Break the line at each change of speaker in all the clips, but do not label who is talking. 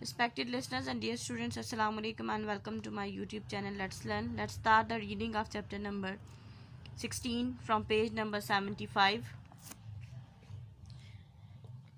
Respected listeners and dear students, Assalamu alaikum and welcome to my YouTube channel Let's Learn. Let's start the reading of chapter number 16 from page number 75.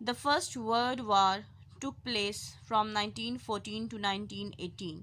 The First World War took place from 1914 to 1918.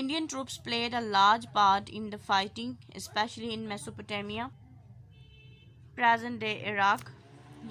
Indian troops played a large part in the fighting, especially in Mesopotamia, present day Iraq.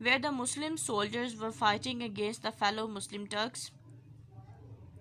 where the Muslim soldiers were fighting against the fellow Muslim Turks,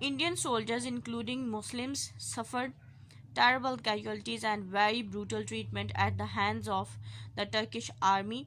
Indian soldiers including Muslims suffered terrible casualties and very brutal treatment at the hands of the Turkish army.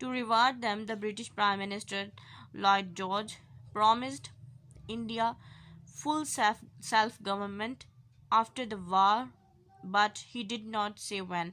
To reward them, the British Prime Minister Lloyd George promised India full self-government after the war, but he did not say when.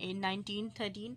1913.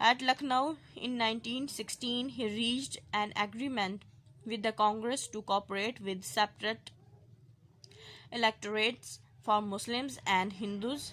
At Lucknow in 1916, he reached an agreement with the Congress to cooperate with separate electorates for Muslims and Hindus.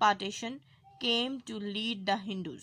partition, came to lead the Hindus.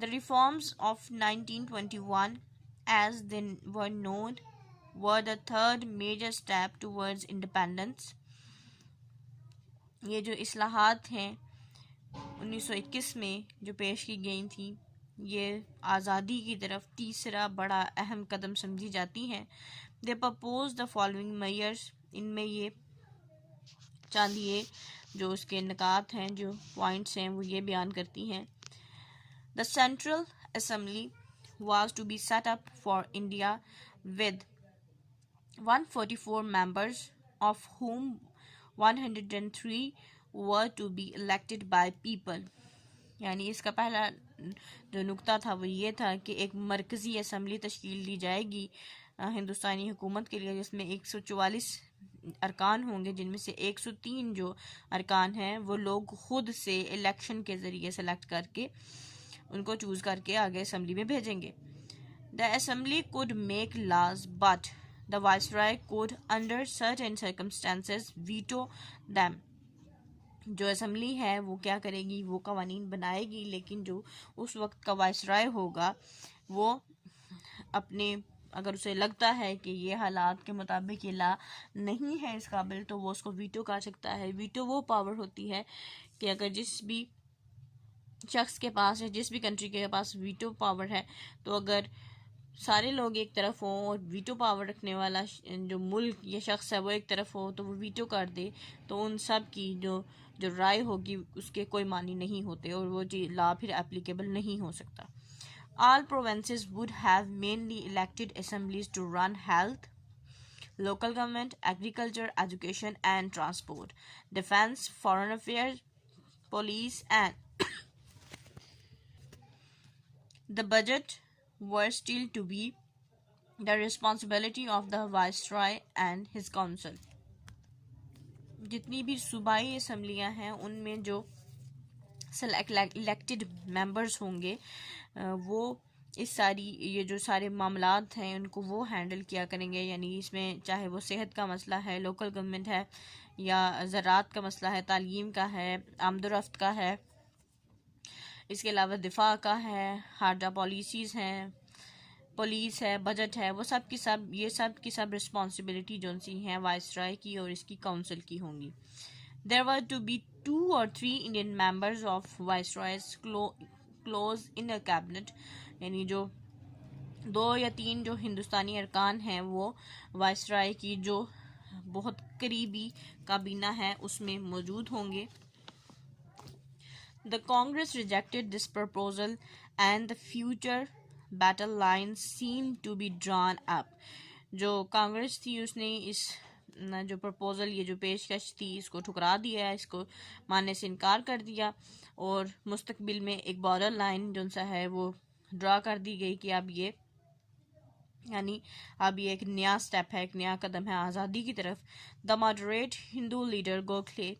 The reforms of 1921, as they were known, were the third major step towards independence. یہ جو اصلاحات ہیں 1921 میں جو پیش کی گئی تھیں یہ آزادی کی طرف تیسرا بڑا اہم قدم سمجھی جاتی ہیں. They propose the following measures. ان میں یہ چاندیے جو اس کے نکات ہیں جو پوائنٹس ہیں وہ یہ بیان کرتی ہیں. The Central Assembly was to be set up for India with 144 members, of whom 103 were to be elected by people. یعنی اس کا پہلا جو نقطہ تھا وہ یہ تھا کہ ایک مرکزی اسمبلی تشکیل دی جائے گی ہندوستانی حکومت کے لیے، جس میں 144 ارکان ہوں گے، جن میں سے 103 جو ارکان ہیں وہ لوگ خود سے الیکشن کے ذریعے سلیکٹ کر کے ان کو چوز کر کے آگے اسمبلی میں بھیجیں گے. The assembly could make laws, but the viceroy could under certain circumstances veto them. جو اسمبلی ہے وہ کیا کرے گی، وہ قوانین بنائے گی، لیکن جو اس وقت کا وائسرائے ہوگا وہ اپنے اگر اسے لگتا ہے کہ یہ حالات کے مطابق یہ لا نہیں ہے اس قابل تو وہ اس کو ویٹو کر سکتا ہے. ویٹو وہ پاور ہوتی ہے کہ اگر جس بھی شخص کے پاس ہے، جس بھی کنٹری کے پاس ویٹو پاور ہے، تو اگر سارے لوگ ایک طرف ہوں اور ویٹو پاور رکھنے والا جو ملک یا شخص ہے وہ ایک طرف ہو تو وہ ویٹو کر دے تو ان سب کی جو رائے ہوگی اس کے کوئی معنی نہیں ہوتے اور وہ لا پھر اپلیکیبل نہیں ہو سکتا. All provinces would have mainly elected assemblies to run health, local government, agriculture, education and transport, defense, foreign affairs, police and the budget were still to be the responsibility of the viceroy and his council. جتنی بھی صوبائی اسمبلیاں ہیں ان میں جو elected members ہوں گے وہ اس ساری یہ جو سارے معاملات ہیں ان کو وہ ہینڈل کیا کریں گے. یعنی اس میں چاہے وہ صحت کا مسئلہ ہے، لوکل گورنمنٹ ہے، یا زراعت کا مسئلہ ہے، تعلیم کا ہے، آمد و رفت کا ہے، اس کے علاوہ دفاع کا ہے، خارجہ پالیسیز ہیں، پولیس ہے، بجٹ ہے، وہ سب کی سب یہ سب کی سب رسپانسبلٹی جو سی ہیں وائسرائے کی اور اس کی کونسل کی ہوں گی. There were to be 2 or 3 Indian members of Viceroy's close inner cabinet. یعنی جو 2 یا 3 جو ہندوستانی ارکان ہیں وہ وائسرائے کی جو بہت قریبی کابینہ ہے اس میں موجود ہوں گے. The Congress rejected this proposal and the future battle lines seemed to be drawn up. جو کانگریس تھی اس نے اس جو پرپوزل یہ جو پیشکش تھی اس کو ٹھکرا دیا، اس کو ماننے سے انکار کر دیا اور مستقبل میں ایک بارڈر لائن جو سا ہے وہ ڈرا کر دی گئی کہ اب یہ ایک نیا سٹیپ ہے، ایک نیا قدم ہے آزادی کی طرف. The moderate Hindu leader Gokhale,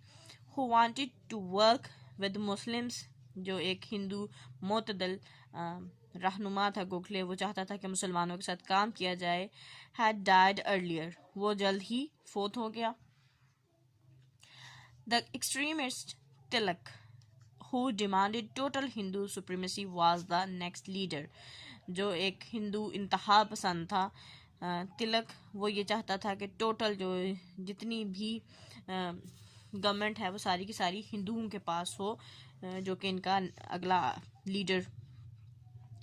who wanted to work with Muslims، جو ایک ہندو معتدل رہنما تھا گوکھلے، وہ چاہتا تھا کہ مسلمانوں کے ساتھ کام کیا جائے، had died earlier، وہ جلد ہی فوت ہو گیا. The extremist Tilak, who demanded total Hindu supremacy, was the next leader. جو ایک ہندو انتہا پسند تھا تلک، وہ یہ چاہتا تھا کہ ٹوٹل جو جتنی بھی گورنمنٹ ہے وہ ساری کی ساری ہندوؤں کے پاس ہو، جو کہ ان کا اگلا لیڈر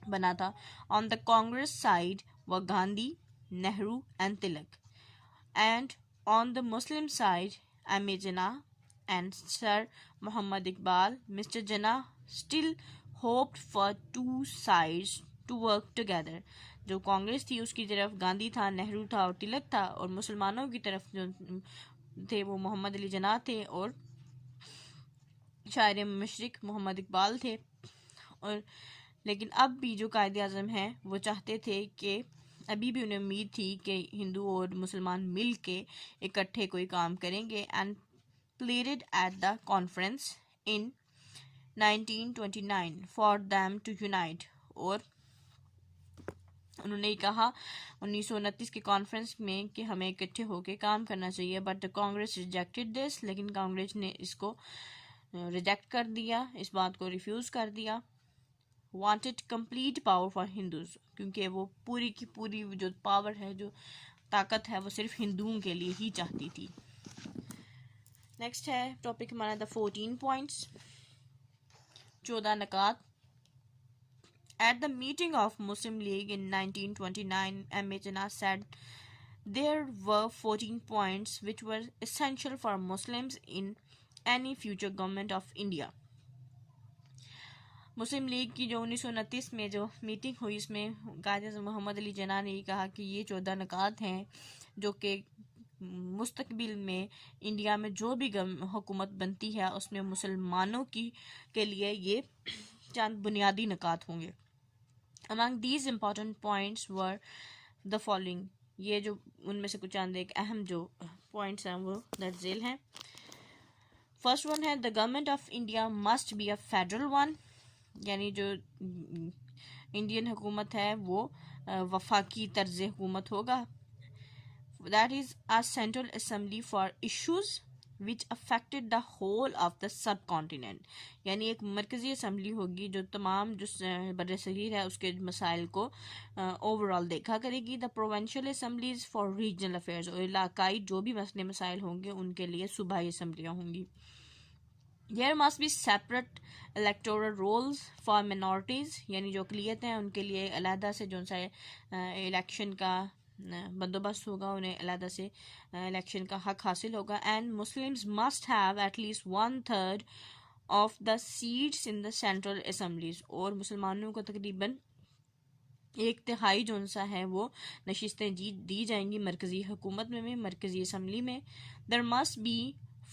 بنا تھا. On the Congress side were Gandhi, Nehru and Tilak, and on the Muslim side M.A. Jinnah and Sir Muhammad Iqbal. Mr. Jinnah still hoped for 2 sides to work together. جو کانگریس تھی اس کی طرف گاندھی تھا، نہرو تھا اور تلک تھا، اور مسلمانوں کی طرف جو تھے وہ محمد علی جناح تھے اور شاعر مشرق محمد اقبال تھے. اور لیکن اب بھی جو قائد اعظم ہیں وہ چاہتے تھے کہ ابھی بھی انہیں امید تھی کہ ہندو اور مسلمان مل کے اکٹھے کوئی کام کریں گے. And pleaded at the conference in 1929 for them to unite. اور انہوں نے کہا 1929 کے کانفرنس میں کہ ہمیں اکٹھے ہو کے کام کرنا چاہیے. But the Congress rejected this. لیکن کانگریس نے اس کو ریجیکٹ کر دیا، اس بات کو ریفیوز کر دیا. Wanted complete power for Hindus، کیونکہ وہ پوری کی پوری جو پاور ہے جو طاقت ہے وہ صرف ہندوؤں کے لیے ہی چاہتی تھی. نیکسٹ ہے ٹاپک ہمارا دا 14 پوائنٹس، 14 نکات. At the meeting of Muslim League in 1929, M.A. Jinnah said there were 14 points which were essential for Muslims in any future government of India. Muslim league کی جو 1929 میں جو میٹنگ ہوئی اس میں قائد اعظم محمد علی جناح نے یہ کہا کہ یہ 14 نکات ہیں جو کہ مستقبل میں انڈیا میں جو بھی حکومت بنتی ہے اس میں مسلمانوں کے لیے یہ چند بنیادی نکات ہوں گے. Among these important points were the following. یہ جو ان میں سے کچھ چند ایک اہم جو پوائنٹس ہیں وہ درج ذیل ہیں. فرسٹ ون ہے the government of India must be a federal one. یعنی جو انڈین حکومت ہے وہ وفاقی طرز حکومت ہوگا. That is a central assembly for issues which affected the whole of the subcontinent. یعنی ایک مرکزی اسمبلی ہوگی جو تمام جو بر صغیر ہے اس کے مسائل کو اوورال دیکھا کرے گی. The provincial assemblies for regional affairs، اور علاقائی جو بھی مسائل ہوں گے ان کے لیے صوبائی اسمبلیاں ہوں گی. There must be separate electoral rolls for minorities، یعنی جو اقلیتیں ہیں ان کے لیے علیحدہ سے جو سا الیکشن کا بندوبست ہوگا، انہیں علیحدہ سے الیکشن کا حق حاصل ہوگا. And Muslims must have at least 1/3 of the seats in the central assemblies، اور مسلمانوں کو تقریباً 1/3 جو سا ہے وہ نشستیں دی جائیں گی مرکزی حکومت میں مرکزی اسمبلی میں. There must be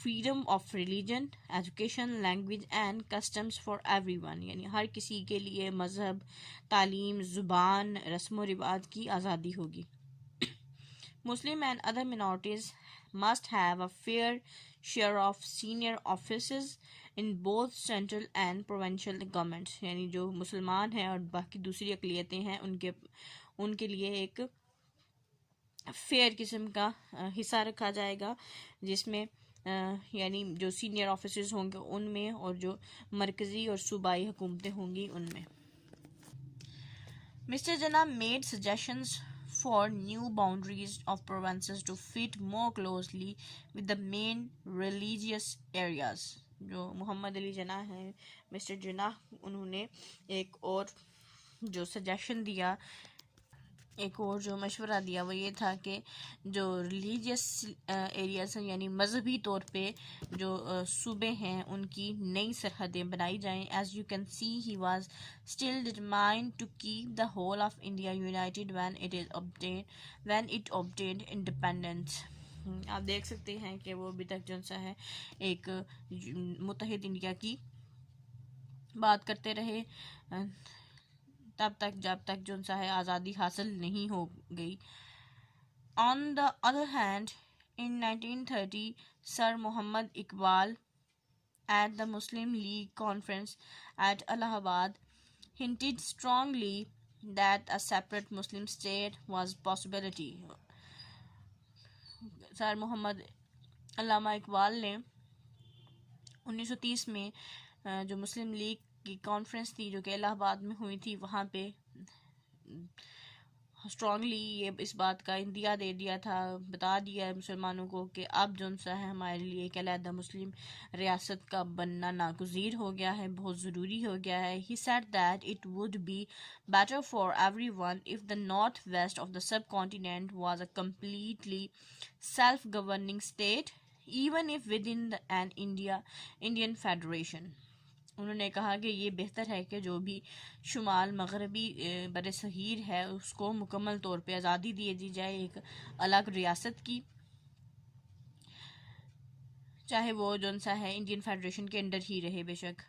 freedom of religion, education, language and customs for everyone، یعنی ہر کسی کے لیے مذہب، تعلیم، زبان، رسم و رواج کی آزادی ہوگی. Muslim and other minorities must have a fair share of senior offices in both central and provincial governments، یعنی جو مسلمان ہیں اور باقی دوسری اقلیتیں ہیں ان کے لیے ایک فیئر قسم کا حصہ رکھا جائے گا جس میں یعنی جو سینئر آفیسرز ہوں گے ان میں اور جو مرکزی اور صوبائی حکومتیں ہوں گی ان میں. Mr. Jinnah made suggestions for new boundaries of provinces to fit more closely with the main religious areas. جو محمد علی جناح ہیں مسٹر جناح انہوں نے ایک اور جو سجیشن دیا، ایک اور جو مشورہ دیا وہ یہ تھا کہ جو ریلیجیس ایریاز ہیں یعنی مذہبی طور پہ جو صوبے ہیں ان کی نئی سرحدیں بنائی جائیں. As you can see, he was still determined to keep the whole of India united when it obtained independence. آپ دیکھ سکتے ہیں کہ وہ ابھی تک جو سا ہے ایک متحد انڈیا کی بات کرتے رہے تب تک جب تک جو سا ہے آزادی حاصل نہیں ہو گئی. On the other hand, in 1930, Sir Muhammad Iqbal at the Muslim League conference at Allahabad hinted strongly that a separate Muslim state was a possibility. سر محمد علامہ اقبال نے 1930 میں جو مسلم لیگ کی کانفرنس تھی جو کہ الہ آباد میں ہوئی تھی وہاں پہ اسٹرانگلی یہ اس بات کا اندیا دے دیا تھا، بتا دیا مسلمانوں کو کہ اب جو سا ہے ہمارے لیے ایک علیحدہ مسلم ریاست کا بننا ناگزیر ہو گیا ہے، بہت ضروری ہو گیا ہے. He said that it would be better for everyone if the northwest of the subcontinent was a completely self-governing state, even if within an Indian federation. انہوں نے کہا کہ یہ بہتر ہے کہ جو بھی شمال مغربی بر صغیر ہے اس کو مکمل طور پہ آزادی دی جائے ایک الگ ریاست کی، چاہے وہ جو سا ہے انڈین فیڈریشن کے انڈر ہی رہے بے شک.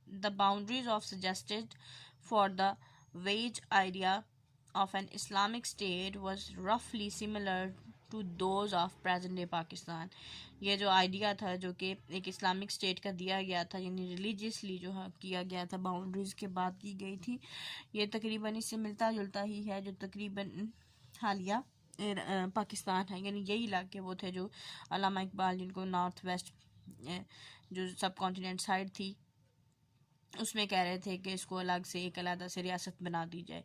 The boundaries of suggested for the vague idea of an Islamic state was roughly similar to those of present day Pakistan. یہ جو آئیڈیا تھا جو کہ ایک اسلامک اسٹیٹ کا دیا گیا تھا یعنی ریلیجیسلی جو کیا گیا تھا باؤنڈریز کے بات کی گئی تھی، یہ تقریباً اس سے ملتا جلتا ہی ہے جو تقریباً حالیہ پاکستان ہے. یعنی یہی علاقے وہ تھے جو علامہ اقبال جن کو نارتھ ویسٹ جو سب کانٹیننٹ سائڈ تھی اس میں کہہ رہے تھے کہ اس کو الگ سے ایک علیحدہ سے ریاست بنا دی جائے.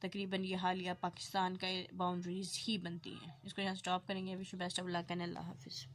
تقریباً یہ حالیہ پاکستان کا باؤنڈریز ہی بنتی ہیں. اس کو یہاں سٹاپ کریں گے. Wish you best of luck and اللہ حافظ.